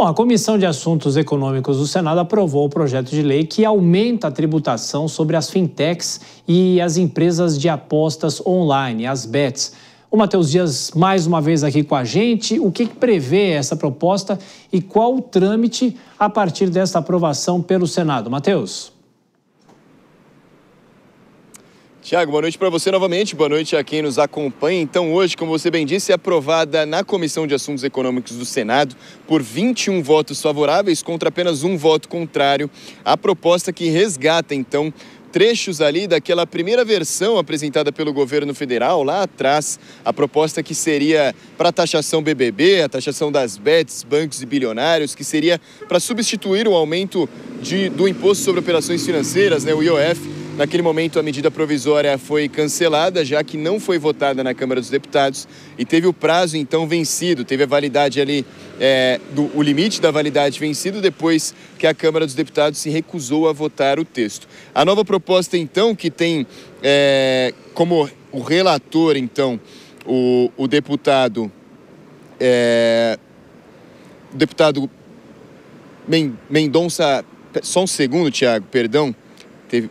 Bom, a Comissão de Assuntos Econômicos do Senado aprovou o projeto de lei que aumenta a tributação sobre as fintechs e as empresas de apostas online, as bets. O Matheus Dias, mais uma vez aqui com a gente. O que prevê essa proposta e qual o trâmite a partir dessa aprovação pelo Senado? Matheus. Tiago, boa noite para você novamente, boa noite a quem nos acompanha. Então hoje, como você bem disse, é aprovada na Comissão de Assuntos Econômicos do Senado por 21 votos favoráveis contra apenas um voto contrário, a proposta que resgata então trechos ali daquela primeira versão apresentada pelo governo federal lá atrás, a proposta que seria para a taxação BBB, a taxação das bets, bancos e bilionários, que seria para substituir o aumento do imposto sobre operações financeiras, o IOF. Naquele momento, a medida provisória foi cancelada, já que não foi votada na Câmara dos Deputados e teve o prazo, então, vencido. Teve a validade ali, o limite da validade vencido depois que a Câmara dos Deputados se recusou a votar o texto. A nova proposta, então, que tem como o relator, então, o deputado Mendonça... Só um segundo, Tiago, perdão. Teve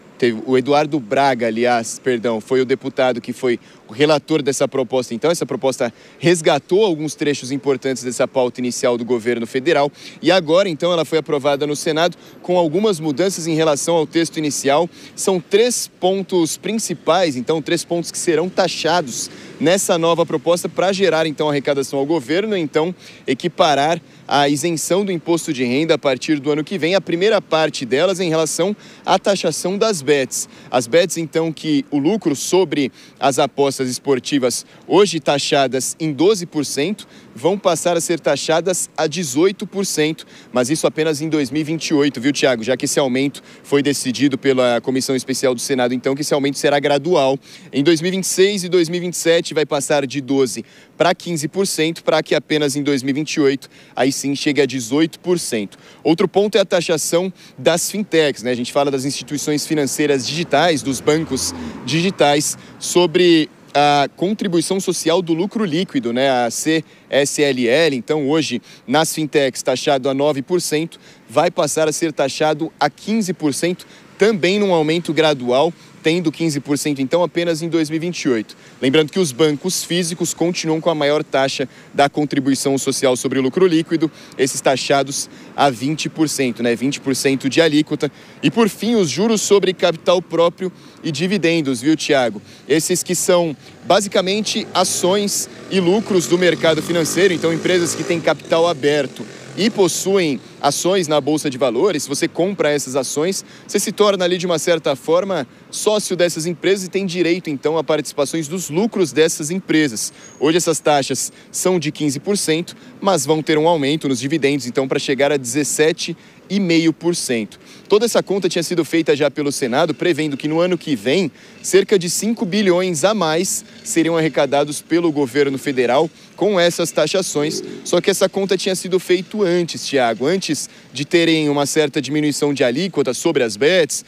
o Eduardo Braga, aliás, foi o deputado que foi o relator dessa proposta. Então, essa proposta resgatou alguns trechos importantes dessa pauta inicial do governo federal e agora, então, ela foi aprovada no Senado com algumas mudanças em relação ao texto inicial. São 3 pontos principais, então, 3 pontos que serão taxados nessa nova proposta para gerar, então, arrecadação ao governo, então, equiparar a isenção do imposto de renda a partir do ano que vem. A primeira parte delas em relação à taxação das bets. As bets, então, que o lucro sobre as apostas esportivas, hoje taxadas em 12%, vão passar a ser taxadas a 18%, mas isso apenas em 2028, viu, Tiago? Já que esse aumento foi decidido pela Comissão Especial do Senado, então, que esse aumento será gradual. Em 2026 e 2027 vai passar de 12% para 15%, para que apenas em 2028, aí sim, chegue a 18%. Outro ponto é a taxação das fintechs, A gente fala das instituições financeiras digitais, dos bancos digitais, sobre a contribuição social do lucro líquido, a CSLL. Então, hoje, nas fintechs, taxado a 9%, vai passar a ser taxado a 15%, também num aumento gradual, tendo 15%, então, apenas em 2028. Lembrando que os bancos físicos continuam com a maior taxa da contribuição social sobre o lucro líquido, esses taxados a 20%, 20% de alíquota. E, por fim, os juros sobre capital próprio e dividendos, viu, Tiago? Esses que são, basicamente, ações e lucros do mercado financeiro, então, empresas que têm capital aberto e possuem ações na Bolsa de Valores. Se você compra essas ações, você se torna ali de uma certa forma sócio dessas empresas e tem direito então a participações dos lucros dessas empresas. Hoje essas taxas são de 15%, mas vão ter um aumento nos dividendos então para chegar a 17,5%. Toda essa conta tinha sido feita já pelo Senado, prevendo que no ano que vem, cerca de 5 bilhões a mais seriam arrecadados pelo governo federal com essas taxações. Só que essa conta tinha sido feita antes, Tiago, antes de terem uma certa diminuição de alíquota sobre as bets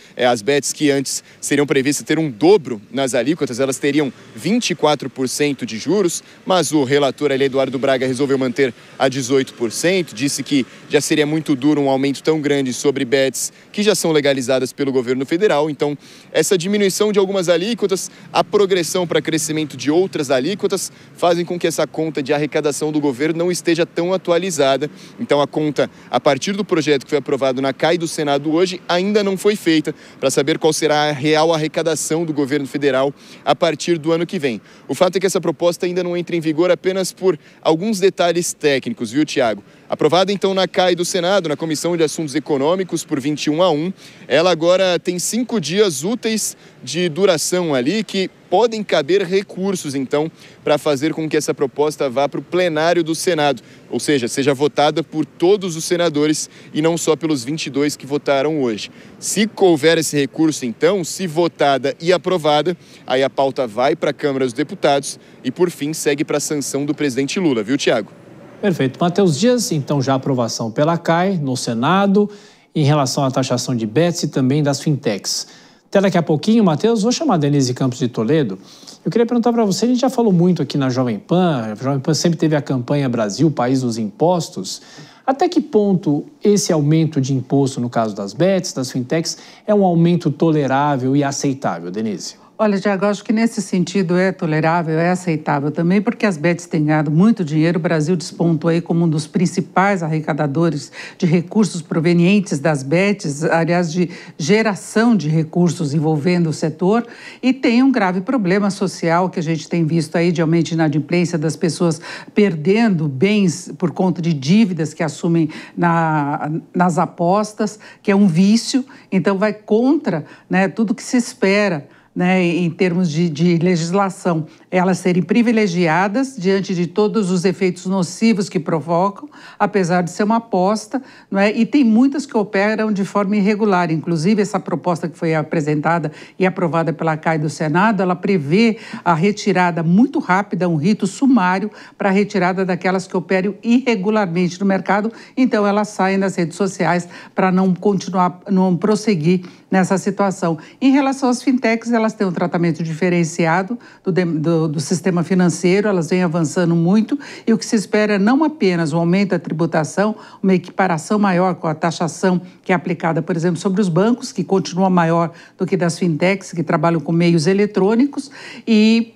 que antes seriam previstas ter um dobro nas alíquotas, elas teriam 24% de juros, mas o relator ali, Eduardo Braga, resolveu manter a 18%, disse que já seria muito duro um aumento tão grande sobre bets que já são legalizadas pelo governo federal. Então, essa diminuição de algumas alíquotas, a progressão para crescimento de outras alíquotas, fazem com que essa conta de arrecadação do governo não esteja tão atualizada. Então, a conta, a partir do projeto que foi aprovado na CAI do Senado hoje, ainda não foi feita para saber qual será a real arrecadação do governo federal a partir do ano que vem. O fato é que essa proposta ainda não entra em vigor apenas por alguns detalhes técnicos, viu, Tiago? Aprovada então na CAI do Senado, na Comissão de Assuntos Econômicos, por 21-1, ela agora tem 5 dias úteis de duração ali que podem caber recursos, então, para fazer com que essa proposta vá para o plenário do Senado, ou seja votada por todos os senadores e não só pelos 22 que votaram hoje. Se houver esse recurso, então, se votada e aprovada, aí a pauta vai para a Câmara dos Deputados e, por fim, segue para a sanção do presidente Lula, viu, Tiago? Perfeito. Matheus Dias, então já aprovação pela CAI no Senado em relação à taxação de bets e também das fintechs. Até daqui a pouquinho, Matheus, vou chamar a Denise Campos de Toledo. Eu queria perguntar para você, a gente já falou muito aqui na Jovem Pan, a Jovem Pan sempre teve a campanha Brasil, País dos Impostos. Até que ponto esse aumento de imposto, no caso das bets, das fintechs, é um aumento tolerável e aceitável, Denise? Olha, Tiago, acho que nesse sentido é tolerável, é aceitável também, porque as bets têm ganhado muito dinheiro. O Brasil despontou aí como um dos principais arrecadadores de recursos provenientes das bets, aliás, de geração de recursos envolvendo o setor, e tem um grave problema social que a gente tem visto aí de aumento de inadimplência das perdendo bens por conta de dívidas que assumem nas apostas, que é um vício, então vai contra, né, tudo que se espera, né, em termos de legislação, elas serem privilegiadas diante de todos os efeitos nocivos que provocam, apesar de ser uma aposta, não é? E tem muitas que operam de forma irregular. Inclusive, essa proposta que foi apresentada e aprovada pela CAI do Senado, ela prevê a retirada muito rápida, um rito sumário para a retirada daquelas que operam irregularmente no mercado. Então, elas saem das redes sociais para não continuar, não prosseguir nessa situação. Em relação às fintechs, elas têm um tratamento diferenciado do sistema financeiro, elas vêm avançando muito, e o que se espera é não apenas o aumento da tributação, uma equiparação maior com a taxação que é aplicada, por exemplo, sobre os bancos, que continua maior do que das fintechs, que trabalham com meios eletrônicos, e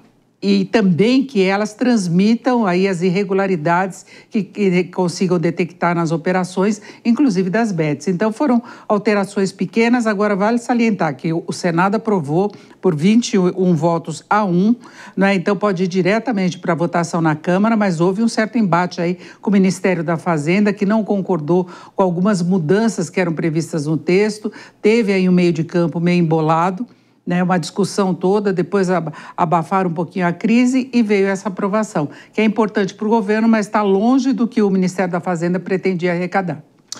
também que elas transmitam aí as irregularidades que consigam detectar nas operações, inclusive das bets. Então, foram alterações pequenas. Agora, vale salientar que o Senado aprovou por 21 votos a 1, né? Então pode ir diretamente para a votação na Câmara, mas houve um certo embate aí com o Ministério da Fazenda, que não concordou com algumas mudanças que eram previstas no texto, teve aí um meio de campo meio embolado, né, uma discussão toda, depois abafaram um pouquinho a crise e veio essa aprovação, que é importante para o governo, mas está longe do que o Ministério da Fazenda pretendia arrecadar.